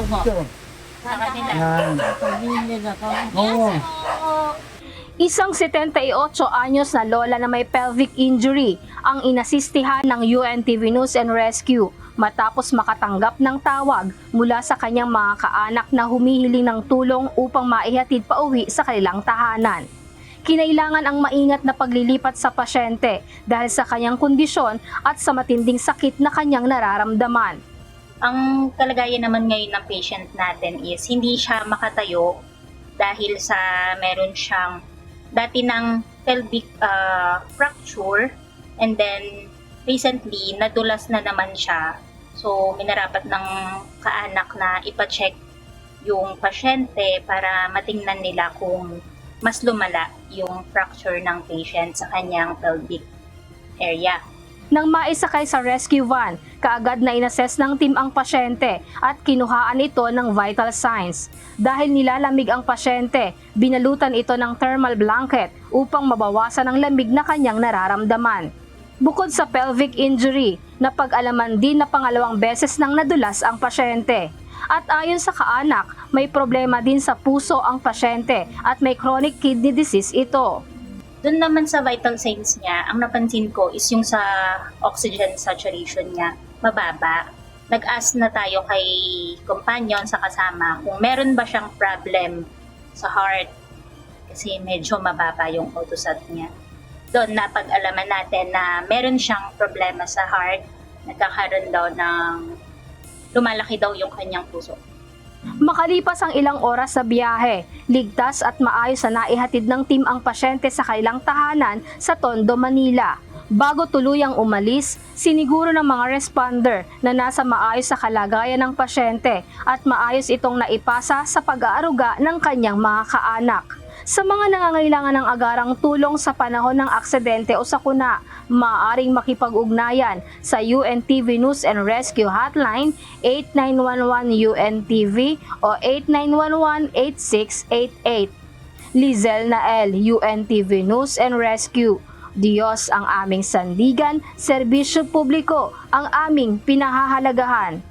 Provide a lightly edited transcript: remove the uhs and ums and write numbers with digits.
Ito. Sa kanila. Yan. Oo. Isang 78 anyos na lola na may pelvic injury ang inasistihan ng UNTV News and Rescue matapos makatanggap ng tawag mula sa kanyang mga kaanak na humihiling ng tulong upang maihatid pa uwi sa kanilang tahanan. Kinailangan ang maingat na paglilipat sa pasyente dahil sa kanyang kondisyon at sa matinding sakit na kanyang nararamdaman. Ang kalagayan naman ngayon ng patient natin is hindi siya makatayo dahil sa meron siyang dati ng pelvic fracture, and then recently nadulas na naman siya. So minarapat ng kaanak na ipa-check yung pasyente para matingnan nila kung mas lumala yung fracture ng patient sa kanyang pelvic area. Nang maisakay sa rescue van, kaagad na inassess ng team ang pasyente at kinuhaan ito ng vital signs. Dahil nilalamig ang pasyente, binalutan ito ng thermal blanket upang mabawasan ang lamig na kanyang nararamdaman. Bukod sa pelvic injury, napag-alaman din na pangalawang beses nang nadulas ang pasyente. At ayon sa kaanak, may problema din sa puso ang pasyente at may chronic kidney disease ito. Doon naman sa vital signs niya, ang napansin ko is yung sa oxygen saturation niya, mababa. Nag-ask na tayo kay companion sa kasama kung meron ba siyang problem sa heart kasi medyo mababa yung autosat niya. Doon napag-alaman natin na meron siyang problema sa heart, nagkakaroon daw ng lumalaki daw yung kanyang puso. Makalipas ang ilang oras sa biyahe, ligtas at maayos na naihatid ng team ang pasyente sa kanilang tahanan sa Tondo, Manila. Bago tuluyang umalis, siniguro ng mga responder na nasa maayos sa kalagayan ng pasyente at maayos itong naipasa sa pag-aaruga ng kanyang mga kaanak. Sa mga nangangailangan ng agarang tulong sa panahon ng aksidente o sakuna, maaaring makipag-ugnayan sa UNTV News and Rescue Hotline 8911-UNTV o 8911-8688. Lizel Nael, UNTV News and Rescue. Diyos ang aming sandigan, serbisyo publiko ang aming pinahahalagahan.